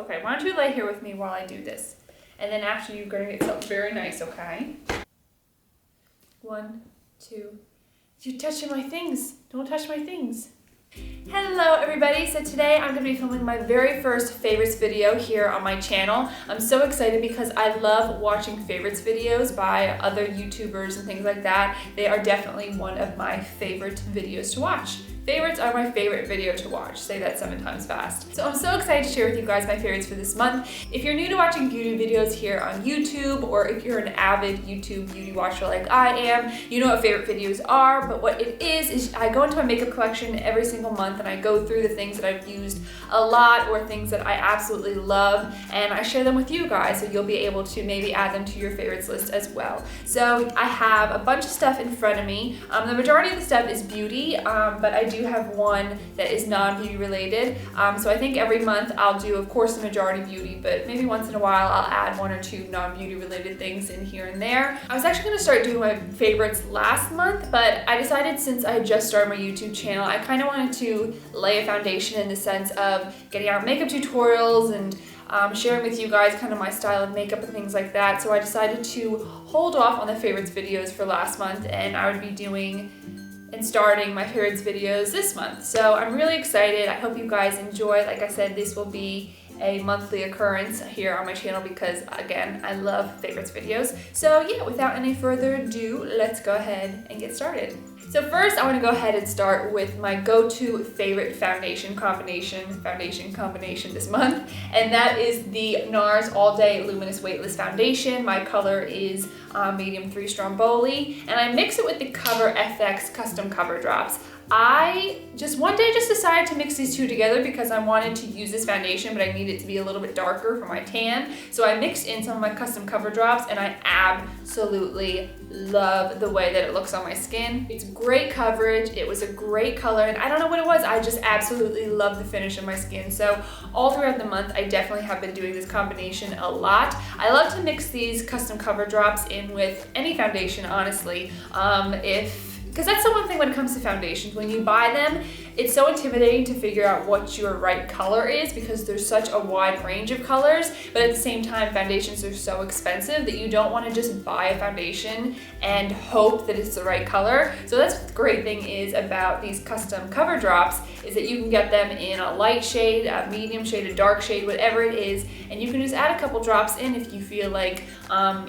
Okay, why don't you lay here with me while I do this? And then after you're gonna get something very nice, okay? 1, 2. You're touching my things. Don't touch my things. Hello everybody, so today I'm going to be filming my very first favorites video here on my channel. I'm so excited because I love watching favorites videos by other YouTubers and things like that. They are definitely one of my favorite videos to watch. Favorites are my favorite video to watch. Say that 7 times fast. So I'm so excited to share with you guys my favorites for this month. If you're new to watching beauty videos here on YouTube, or if you're an avid YouTube beauty watcher like I am, you know what favorite videos are, but what it is I go into my makeup collection every single month and I go through the things that I've used a lot or things that I absolutely love, and I share them with you guys so you'll be able to maybe add them to your favorites list as well. So I have a bunch of stuff in front of me. The majority of the stuff is beauty, but I do have one that is non-beauty related. So I think every month I'll do, of course, the majority beauty, but maybe once in a while I'll add 1 or 2 non-beauty related things in here and there. I was actually gonna start doing my favorites last month, but I decided since I just started my YouTube channel, I kind of wanted to lay a foundation in the sense of getting out makeup tutorials and sharing with you guys kind of my style of makeup and things like that. So I decided to hold off on the favorites videos for last month, and I would be doing and starting my favorites videos this month. So I'm really excited. I hope you guys enjoy. Like I said, this will be a monthly occurrence here on my channel because, again, I love favorites videos. So yeah, without any further ado, let's go ahead and get started. So first, I want to go ahead and start with my go-to favorite foundation combination this month, and that is the NARS All Day Luminous Weightless Foundation. My color is medium 3 Stromboli, and I mix it with the Cover FX Custom Cover Drops. I one day decided to mix these two together because I wanted to use this foundation, but I needed it to be a little bit darker for my tan. So I mixed in some of my custom cover drops, and I absolutely love the way that it looks on my skin. It's great coverage, it was a great color, and I don't know what it was, I just absolutely love the finish of my skin. So all throughout the month, I definitely have been doing this combination a lot. I love to mix these custom cover drops in with any foundation, honestly. Because that's the one thing when it comes to foundations. When you buy them, it's so intimidating to figure out what your right color is because there's such a wide range of colors, but at the same time, foundations are so expensive that you don't want to just buy a foundation and hope that it's the right color. So that's what the great thing is about these custom cover drops, is that you can get them in a light shade, a medium shade, a dark shade, whatever it is, and you can just add a couple drops in if you feel like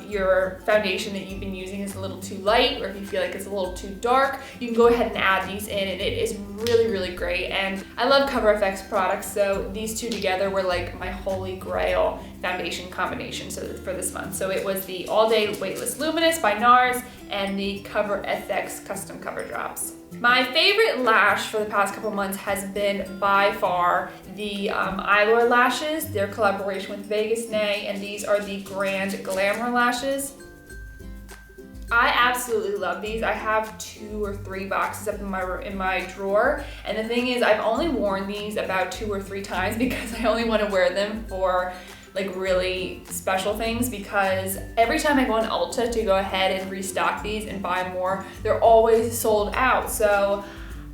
your foundation that you've been using is a little too light, or if you feel like it's a little too dark, you can go ahead and add these in, and it is really great. And I love Cover FX products, so these two together were like my holy grail foundation combination for this month. So it was the All Day Weightless Luminous by NARS and the Cover FX Custom Cover Drops. My favorite lash for the past couple months has been by far the Eylure lashes, their collaboration with Vegas Nay, and these are the Grand Glamor lashes. I absolutely love these. I have 2 or 3 boxes up in my drawer, and the thing is, I've only worn these about 2 or 3 times because I only want to wear them for like really special things, because every time I go on Ulta to go ahead and restock these and buy more, they're always sold out. So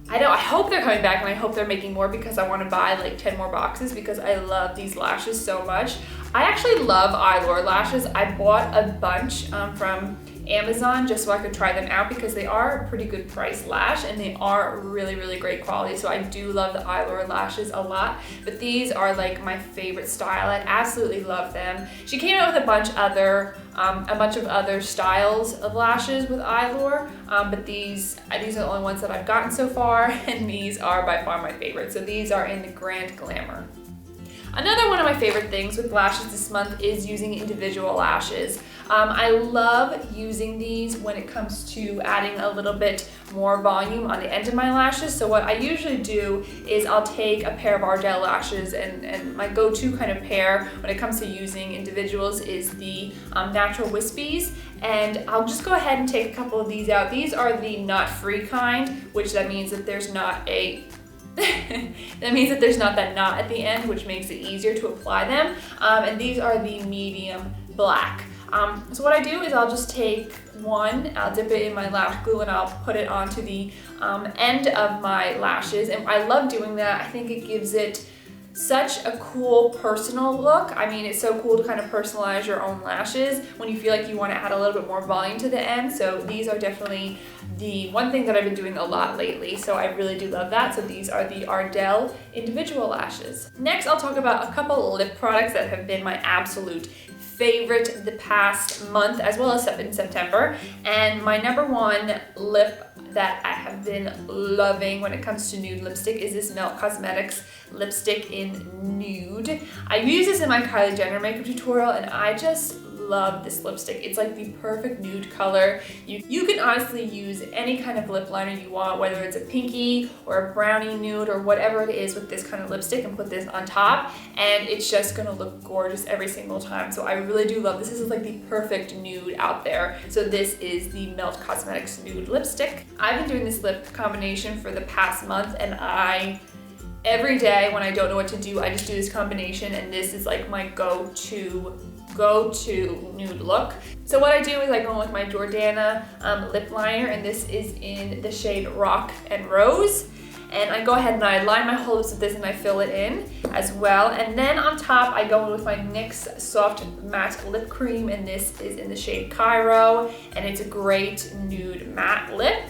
I hope they're coming back, and I hope they're making more because I want to buy like 10 more boxes because I love these lashes so much. I actually love Eylure lashes. I bought a bunch from Amazon just so I could try them out because they are a pretty good price lash and they are really great quality. So I do love the Eylure lashes a lot, but these are like my favorite style. I absolutely love them. She came out with a bunch of other styles of lashes with Eylure, but these are the only ones that I've gotten so far, and these are by far my favorite. So these are in the Grand Glamor. Another one of my favorite things with lashes this month is using individual lashes. I love using these when it comes to adding a little bit more volume on the end of my lashes. So what I usually do is I'll take a pair of Ardell lashes, and my go-to kind of pair when it comes to using individuals is the Natural Wispies, and I'll just go ahead and take a couple of these out. These are the knot-free kind, which that means that there's not that knot at the end, which makes it easier to apply them. And these are the medium black. So what I do is I'll just take one, I'll dip it in my lash glue, and I'll put it onto the end of my lashes. And I love doing that. I think it gives it such a cool personal look. I mean, it's so cool to kind of personalize your own lashes when you feel like you want to add a little bit more volume to the end. So these are definitely the one thing that I've been doing a lot lately. So I really do love that. So these are the Ardell individual lashes. Next, I'll talk about a couple lip products that have been my absolute favorite the past month, as well as in September. And my number one lip that I have been loving when it comes to nude lipstick is this Melt Cosmetics lipstick in Nude. I use this in my Kylie Jenner makeup tutorial, and I just love this lipstick. It's like the perfect nude color. You can honestly use any kind of lip liner you want, whether it's a pinky or a brownie nude or whatever it is with this kind of lipstick, and put this on top, and it's just gonna look gorgeous every single time. So I really do love this. This is like the perfect nude out there. So this is the Melt Cosmetics Nude lipstick. I've been doing this lip combination for the past month, and every day when I don't know what to do, I just do this combination, and this is like my go-to nude look. So what I do is I go with my Jordana lip liner, and this is in the shade Rock and Rose. And I go ahead and I line my whole lips with this, and I fill it in as well. And then on top, I go in with my NYX Soft Matte Lip Cream, and this is in the shade Cairo, and it's a great nude matte lip.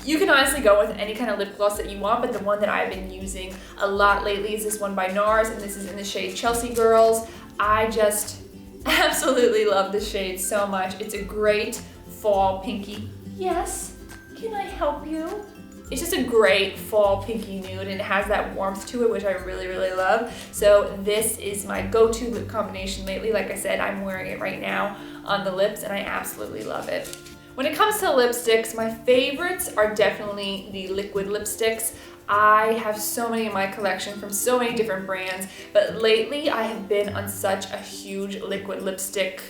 You can honestly go with any kind of lip gloss that you want, but the one that I've been using a lot lately is this one by NARS, and this is in the shade Chelsea Girls. I just absolutely love this shade so much. It's a great fall pinky. Yes, can I help you? It's just a great fall pinky nude, and it has that warmth to it, which I really, really love. So this is my go-to lip combination lately. Like I said, I'm wearing it right now on the lips, and I absolutely love it. When it comes to lipsticks, my favorites are definitely the liquid lipsticks. I have so many in my collection from so many different brands, but lately I have been on such a huge liquid lipstick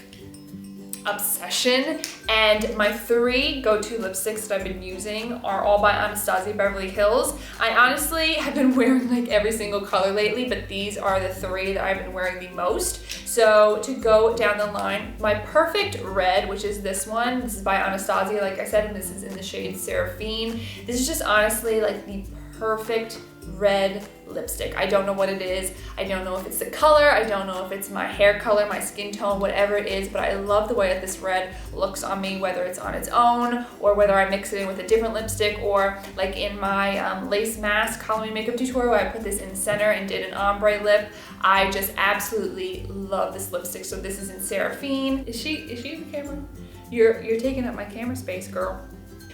obsession, and my three go-to lipsticks that I've been using are all by Anastasia Beverly Hills. I honestly have been wearing like every single color lately, but these are the three that I've been wearing the most. So to go down the line, my Perfect Red, which is this one, this is by Anastasia, like I said, and this is in the shade Sarafine. This is just honestly like the perfect red lipstick. I don't know what it is. I don't know if it's the color. I don't know if it's my hair color, my skin tone, whatever it is, but I love the way that this red looks on me, whether it's on its own or whether I mix it in with a different lipstick, or like in my Lace Mask Halloween makeup tutorial, I put this in the center and did an ombre lip. I just absolutely love this lipstick. So this is in Sarafine. Is she in the camera? You're taking up my camera space, girl.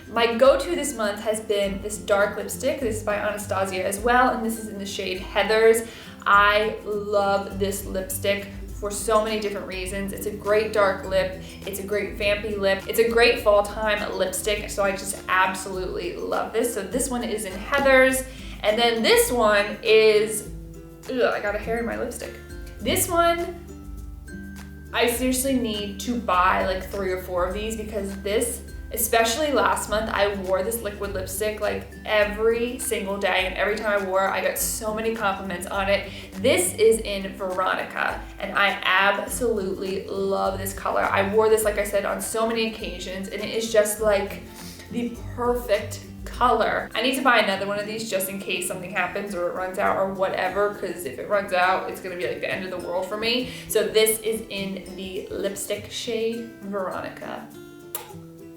My go-to this month has been this dark lipstick. This is by Anastasia as well, and this is in the shade Heathers. I love this lipstick for so many different reasons. It's a great dark lip. It's a great vampy lip. It's a great fall time lipstick, so I just absolutely love this. So this one is in Heathers, and then this one is, I got a hair in my lipstick. This one, I seriously need to buy like 3 or 4 of these, because this, especially last month, I wore this liquid lipstick like every single day, and every time I wore it, I got so many compliments on it. This is in Veronica, and I absolutely love this color. I wore this, like I said, on so many occasions, and it is just like the perfect color. I need to buy another one of these just in case something happens or it runs out or whatever, because if it runs out, it's gonna be like the end of the world for me. So this is in the lipstick shade Veronica.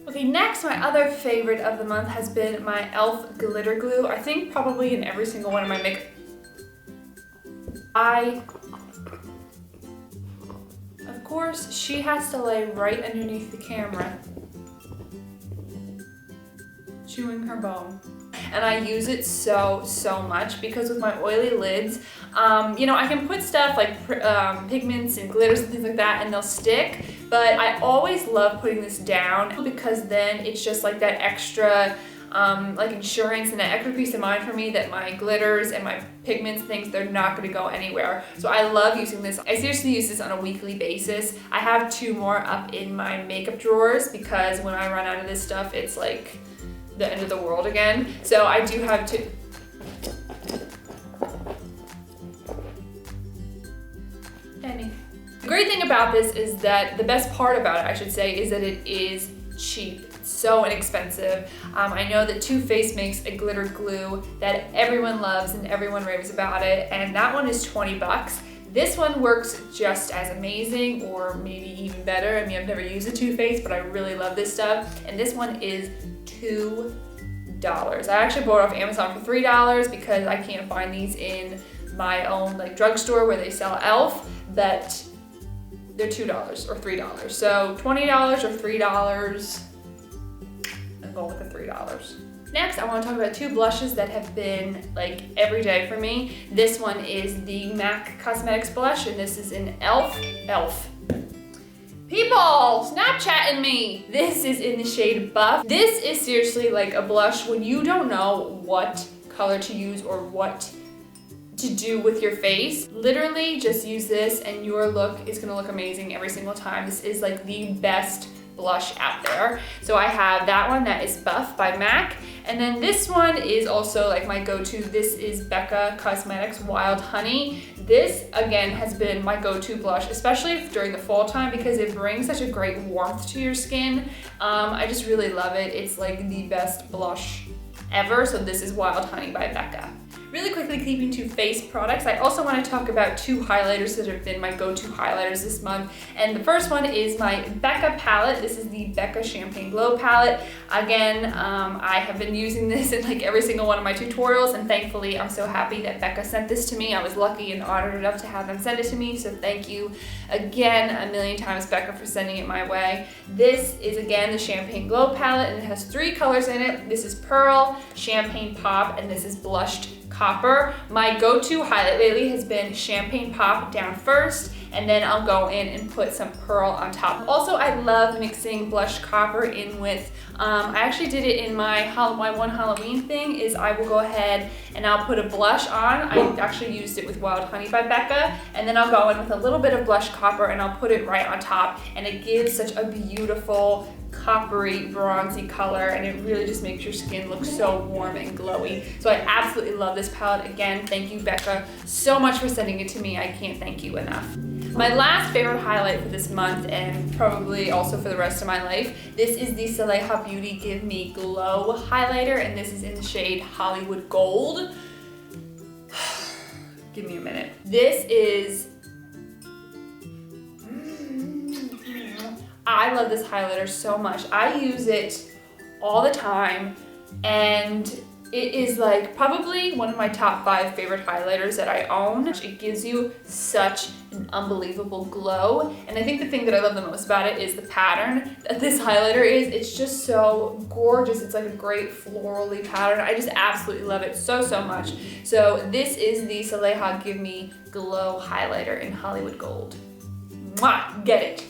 Okay, next, my other favorite of the month has been my e.l.f. glitter glue. I think probably in every single one of my makeup. Of course, she has to lay right underneath the camera, chewing her bone. And I use it so much, because with my oily lids, you know, I can put stuff like pigments and glitters and things like that, and they'll stick, but I always love putting this down, because then it's just like that extra like insurance and that extra peace of mind for me that my glitters and my pigments and things, they're not going to go anywhere. So I love using this. I seriously use this on a weekly basis. I have 2 more up in my makeup drawers, because when I run out of this stuff, it's like the end of the world again. So I do have 2. Penny. The great thing about this is that, the best part about it, I should say, is that it is cheap. so inexpensive. I know that Too Faced makes a glitter glue that everyone loves and everyone raves about it, and that one is 20 bucks. This one works just as amazing, or maybe even better. I mean, I've never used a Too Faced, but I really love this stuff. And this one is $2. I actually bought it off Amazon for $3 because I can't find these in my own like drugstore where they sell e.l.f., but they're $2 or $3. So $20 or $3. I'm going with the $3. Next, I want to talk about two blushes that have been like every day for me. This one is the MAC Cosmetics blush, and this is in e.l.f. People, Snapchatting me. This is in the shade Buff. This is seriously like a blush when you don't know what color to use or what to do with your face. Literally just use this and your look is gonna look amazing every single time. This is like the best blush out there. So I have that one that is Buff by MAC. And then this one is also like my go-to. This is Becca Cosmetics Wild Honey. This again has been my go-to blush, especially during the fall time because it brings such a great warmth to your skin. I just really love it. It's like the best blush ever. So this is Wild Honey by Becca. Really quickly, keeping to face products, I also want to talk about two highlighters that have been my go-to highlighters this month. And the first one is my Becca palette. This is the Becca Champagne Glow palette. Again, I have been using this in like every single one of my tutorials, and thankfully I'm so happy that Becca sent this to me. I was lucky and honored enough to have them send it to me, so thank you again a million times, Becca, for sending it my way. This is again the Champagne Glow palette, and it has 3 colors in it. This is Pearl, Champagne Pop, and this is Blushed Copper. My go-to highlight lately has been Champagne Pop down first, and then I'll go in and put some Pearl on top. Also, I love mixing Blush Copper in with, I actually did it in my one Halloween thing, is I will go ahead and I'll put a blush on. I actually used it with Wild Honey by Becca, and then I'll go in with a little bit of Blush Copper and I'll put it right on top, and it gives such a beautiful coppery bronzy color, and it really just makes your skin look so warm and glowy. So I absolutely love this palette. Again, thank you, Becca, so much for sending it to me. I can't thank you enough. My last favorite highlight for this month, and probably also for the rest of my life, this is the Saleha Beauty Give Me Glow highlighter, and this is in the shade Hollywood Gold. Give me a minute. This is I love this highlighter so much. I use it all the time, and it is like probably one of my top 5 favorite highlighters that I own. It gives you such an unbelievable glow, and I think the thing that I love the most about it is the pattern that this highlighter is. It's just so gorgeous. It's like a great florally pattern. I just absolutely love it so much. So this is the Saleha Give Me Glow highlighter in Hollywood Gold. Mwah! Get it!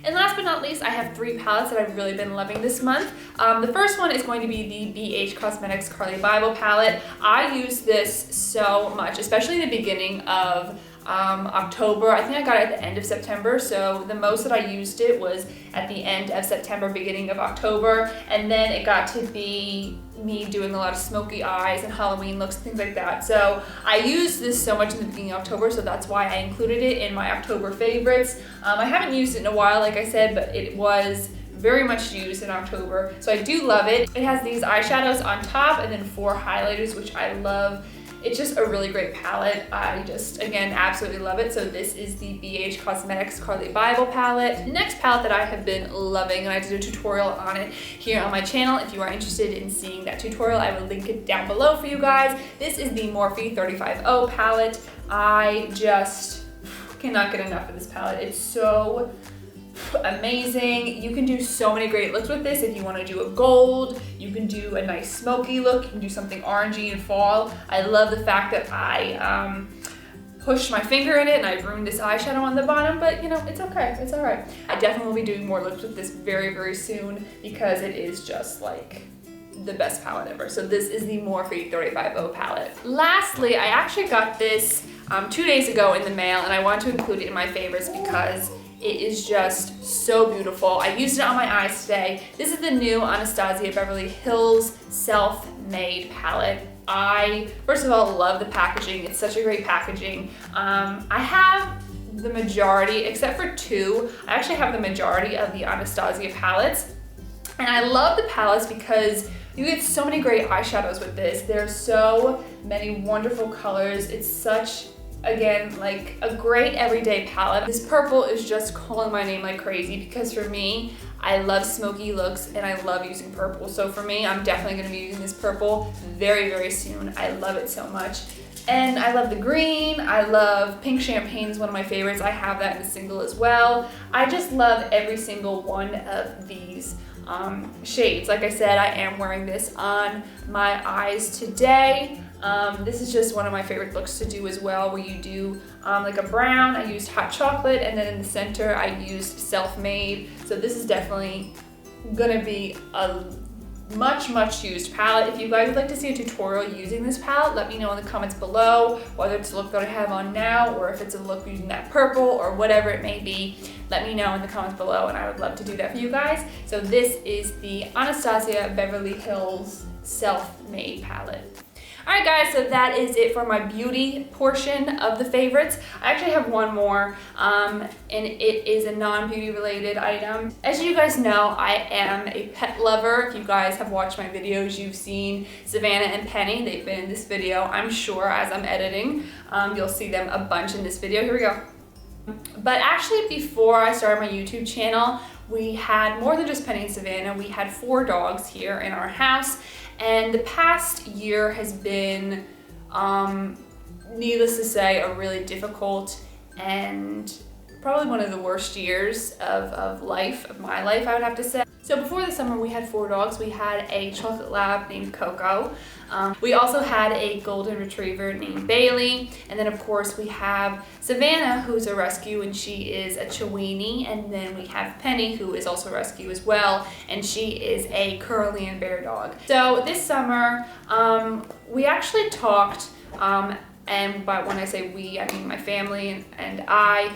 And last but not least, I have 3 palettes that I've really been loving this month. The first one is going to be the BH Cosmetics Carly Bible palette. I use this so much, especially in the beginning of October. I think I got it at the end of September, so the most that I used it was at the end of September, beginning of October, and then it got to be me doing a lot of smoky eyes and Halloween looks and things like that. So I used this so much in the beginning of October, so that's why I included it in my October favorites. I haven't used it in a while, like I said, but it was very much used in October, so I do love it. It has these eyeshadows on top and then 4 highlighters, which I love. It's just a really great palette. I just, again, absolutely love it. So this is the BH Cosmetics Carly Bible palette. The next palette that I have been loving, and I did a tutorial on it here on my channel. If you are interested in seeing that tutorial, I will link it down below for you guys. This is the Morphe 35O palette. I just cannot get enough of this palette. It's so amazing. You can do so many great looks with this. If you want to do a gold, you can do a nice smoky look, you can do something orangey in fall. I love the fact that I pushed my finger in it and I ruined this eyeshadow on the bottom, but you know, it's okay, it's all right. I definitely will be doing more looks with this very soon because it is just like the best palette ever. So this is the Morphe 35O palette. Lastly, I actually got this 2 days ago in the mail, and I want to include it in my favorites because it is just so beautiful. I used it on my eyes today. This is the new Anastasia Beverly Hills Self-Made palette. I, first of all, love the packaging. It's such a great packaging. I have the majority, except for 2, I actually have the majority of the Anastasia palettes. And I love the palettes because you get so many great eyeshadows with this. There's so many wonderful colors. It's such, again, like a great everyday palette. This purple is just calling my name like crazy because for me, I love smoky looks and I love using purple. So for me, I'm definitely gonna be using this purple very, very soon. I love it so much. And I love the green. I love pink champagne is one of my favorites. I have that in a single as well. I just love every single one of these shades. Like I said, I am wearing this on my eyes today. This is just one of my favorite looks to do as well, where you do like a brown. I used hot chocolate, and then in the center I used self-made. So this is definitely gonna be a much used palette. If you guys would like to see a tutorial using this palette, let me know in the comments below, whether it's a look that I have on now or if it's a look using that purple or whatever it may be. Let me know in the comments below and I would love to do that for you guys. So this is the Anastasia Beverly Hills Self-Made palette. Alright guys, so that is it for my beauty portion of the favorites. I actually have one more, and it is a non-beauty related item. As you guys know, I am a pet lover. If you guys have watched my videos, you've seen Savannah and Penny. They've been in this video, I'm sure, as I'm editing. You'll see them a bunch in this video. Here we go. But actually, before I started my YouTube channel, we had more than just Penny and Savannah. We had 4 dogs here in our house. And the past year has been, needless to say, a really difficult and probably one of the worst years of my life, I would have to say. So before the summer, we had 4 dogs. We had a chocolate lab named Xoxo. We also had a golden retriever named Bailey. And then of course we have Savannah, who's a rescue, and she is a Chiweenie. And then we have Penny, who is also a rescue as well, and she is a Curlian bear dog. So this summer, we actually talked, and by when I say we, I mean my family and I,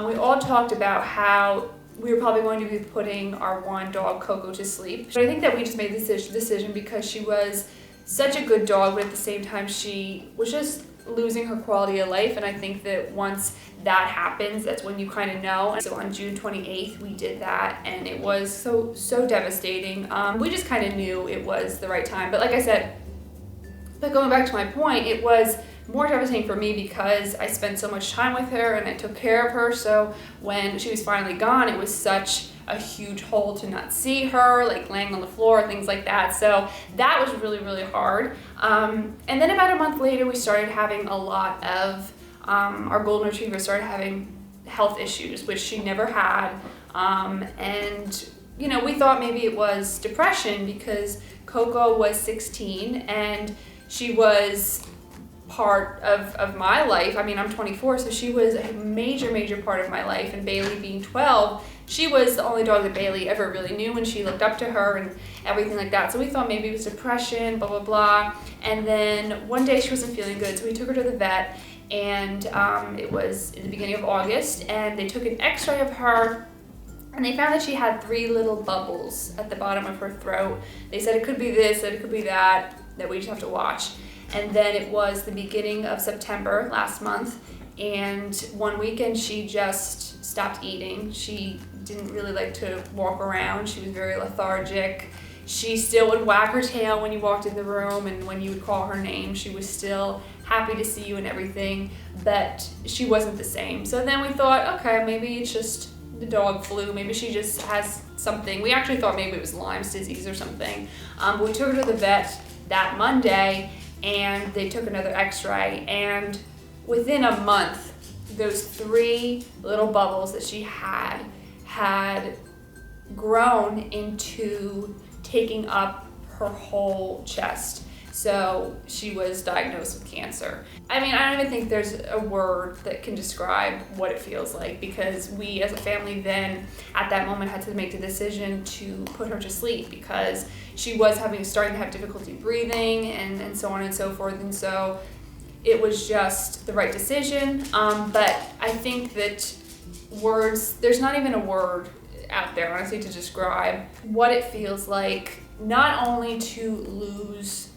we all talked about how we were probably going to be putting our one dog, Coco, to sleep. But I think that we just made this decision because she was such a good dog, but at the same time she was just losing her quality of life. And I think that once that happens, that's when you kind of know. And so on June 28th, we did that, and it was so devastating. We just kind of knew it was the right time. But like I said, but going back to my point, it was more devastating for me because I spent so much time with her and I took care of her. So when she was finally gone, it was such a huge hole to not see her, like laying on the floor, things like that. So that was really hard. And then about a month later, we started having a lot of, our golden retriever started having health issues, which she never had. And you know, we thought maybe it was depression because Coco was 16 and she was part of my life. I mean, I'm 24, so she was a major part of my life. And Bailey being 12, she was the only dog that Bailey ever really knew, and she looked up to her and everything like that. So we thought maybe it was depression, blah, blah, blah. And then one day she wasn't feeling good, so we took her to the vet, and it was in the beginning of August, and they took an x-ray of her, and they found that she had 3 little bubbles at the bottom of her throat. They said it could be this, that it could be that we just have to watch. And then it was the beginning of September last month, and one weekend she just stopped eating. She didn't really like to walk around. She was very lethargic. She still would wag her tail when you walked in the room, and when you would call her name, she was still happy to see you and everything, but she wasn't the same. So then we thought, okay, maybe it's just the dog flu. Maybe she just has something. We actually thought maybe it was Lyme's disease or something. But we took her to the vet that Monday, and they took another x-ray, and within a month, those 3 little bubbles that she had grown into taking up her whole chest. So she was diagnosed with cancer. I mean, I don't even think there's a word that can describe what it feels like, because we as a family then at that moment had to make the decision to put her to sleep because she was starting to have difficulty breathing and so on and so forth. And so it was just the right decision. But I think that there's not even a word out there, honestly, to describe what it feels like not only to lose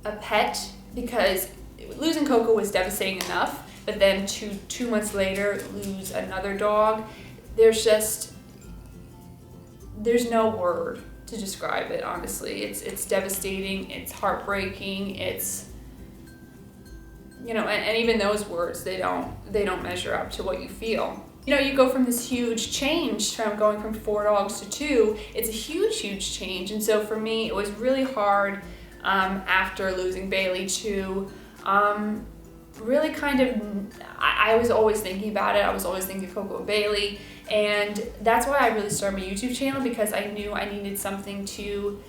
a pet, because losing Coco was devastating enough, but then to 2 months later lose another dog, there's no word to describe it, honestly. It's devastating, it's heartbreaking, it's, you know, and even those words, they don't measure up to what you feel. You know, you go from this huge change from going from 4 dogs to 2. It's a huge change. And so for me, it was really hard after losing Bailey to really kind of, I was always thinking about it. I was always thinking of Coco and Bailey. And that's why I really started my YouTube channel, because I knew I needed something to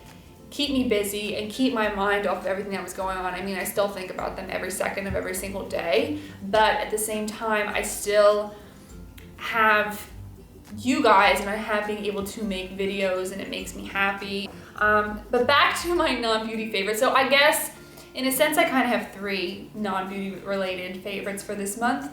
keep me busy and keep my mind off of everything that was going on. I mean, I still think about them every second of every single day, but at the same time, I still have you guys and I have being able to make videos, and it makes me happy. But back to my non-beauty favorites. So I guess in a sense I kind of have 3 non-beauty related favorites for this month.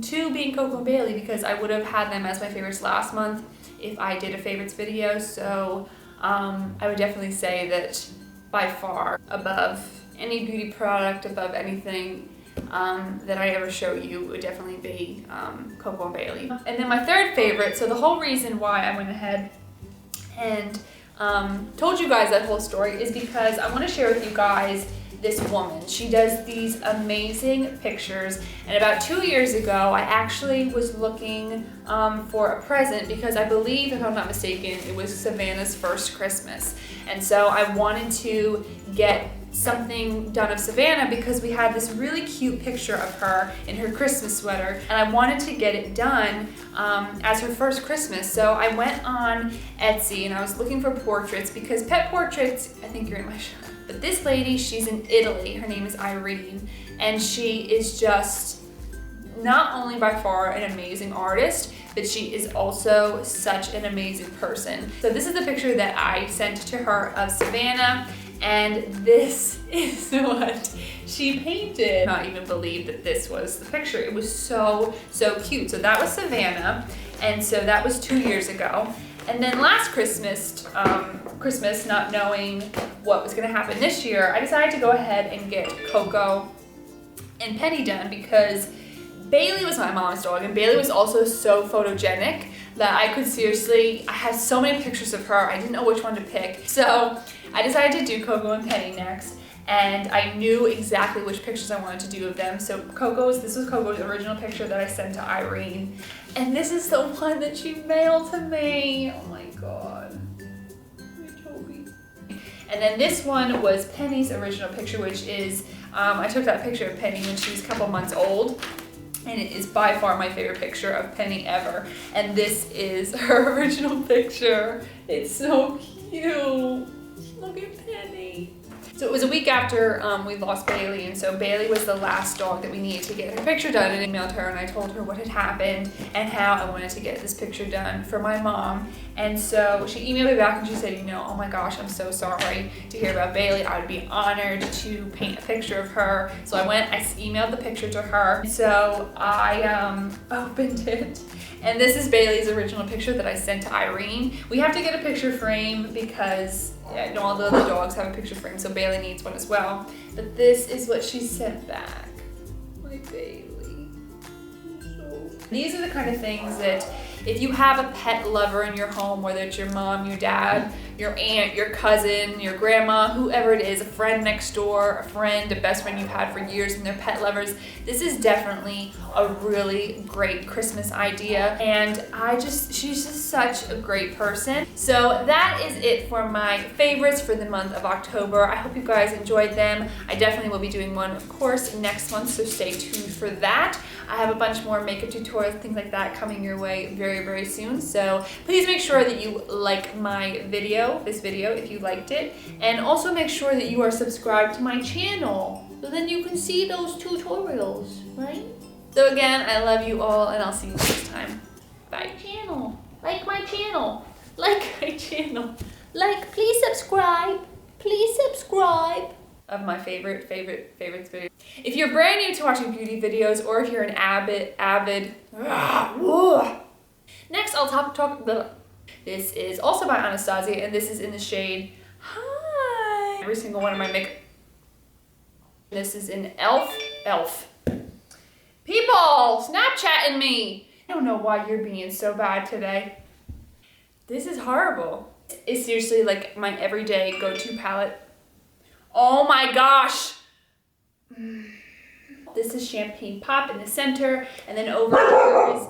2 being Coco and Bailey, because I would have had them as my favorites last month if I did a favorites video. So I would definitely say that by far above any beauty product, above anything that I ever show you, would definitely be Coco and Bailey. And then my 3rd favorite, so the whole reason why I went ahead and told you guys that whole story is because I want to share with you guys this woman. She does these amazing pictures, and about 2 years ago I actually was looking for a present, because I believe, if I'm not mistaken, it was Savannah's first Christmas, and so I wanted to get something done of Savannah because we had this really cute picture of her in her Christmas sweater, and I wanted to get it done as her first Christmas. So I went on Etsy and I was looking for portraits, because pet portraits, I think you're in my shot, but this lady, she's in Italy, her name is Irene, and she is just not only by far an amazing artist, but she is also such an amazing person. So this is the picture that I sent to her of Savannah, and this is what she painted. I couldn't even believe that this was the picture. It was so cute. So that was Savannah, and so that was 2 years ago. And then last Christmas, not knowing what was gonna happen this year, I decided to go ahead and get Coco and Penny done, because Bailey was my mom's dog, and Bailey was also so photogenic that I could seriously, I had so many pictures of her, I didn't know which one to pick. So I decided to do Coco and Penny next, and I knew exactly which pictures I wanted to do of them. So this was Coco's original picture that I sent to Irene, and this is the one that she mailed to me. Oh my God. And then this one was Penny's original picture, which is, I took that picture of Penny when she was a couple months old, and it is by far my favorite picture of Penny ever. And this is her original picture. It's so cute. Look at Penny. So it was a week after we lost Bailey, and so Bailey was the last dog that we needed to get her picture done, and I emailed her and I told her what had happened and how I wanted to get this picture done for my mom. And so she emailed me back and she said, you know, oh my gosh, I'm so sorry to hear about Bailey. I would be honored to paint a picture of her. So I went, I emailed the picture to her. So I opened it, and this is Bailey's original picture that I sent to Irene. We have to get a picture frame because all the other dogs have a picture frame, so Bailey needs one as well. But this is what she sent back. My Bailey. These are the kind of things that if you have a pet lover in your home, whether it's your mom, your dad, your aunt, your cousin, your grandma, whoever it is, a friend next door, a friend, a best friend you've had for years, and they're pet lovers, this is definitely a really great Christmas idea. And she's just such a great person. So that is it for my favorites for the month of October. I hope you guys enjoyed them. I definitely will be doing one, of course, next month, so stay tuned for that. I have a bunch more makeup tutorials, things like that coming your way very, very soon. So please make sure that you like my video, this video, if you liked it. And also make sure that you are subscribed to my channel, so then you can see those tutorials, right? So again, I love you all, and I'll see you next time. Bye. Like my channel. Like my channel. Like, please subscribe. Please subscribe. Of my favorites video. If you're brand new to watching beauty videos, or if you're an avid next I'll talk. This is also by Anastasia, and this is in the shade Hi. Every single one of my makeup. This is in Elf. People, Snapchatting me. I don't know why you're being so bad today. This is horrible. It's seriously like my everyday go-to palette. Oh my gosh! This is Champagne Pop in the center, and then over here is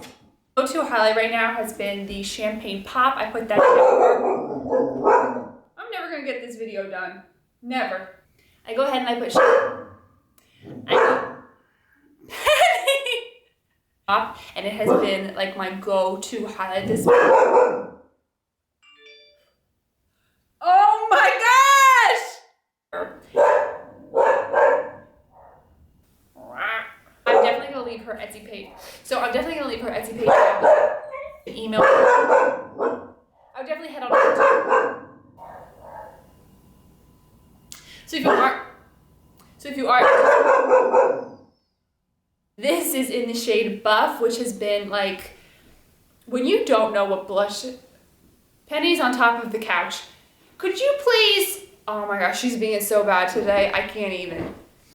go-to highlight right now has been the Champagne Pop. I put that over. I'm never gonna get this video done. Never. I go ahead and I put Pop, and it has been like my go-to highlight this month. Oh my gosh! I'm definitely gonna leave her Etsy page. So I'm definitely gonna leave her Etsy page down. Email. I'll definitely head on over to. So if you are, this is in the shade Buff, which has been like, when you don't know what blush, Penny's on top of the couch. Could you please, oh my gosh, she's being so bad today, I can't even.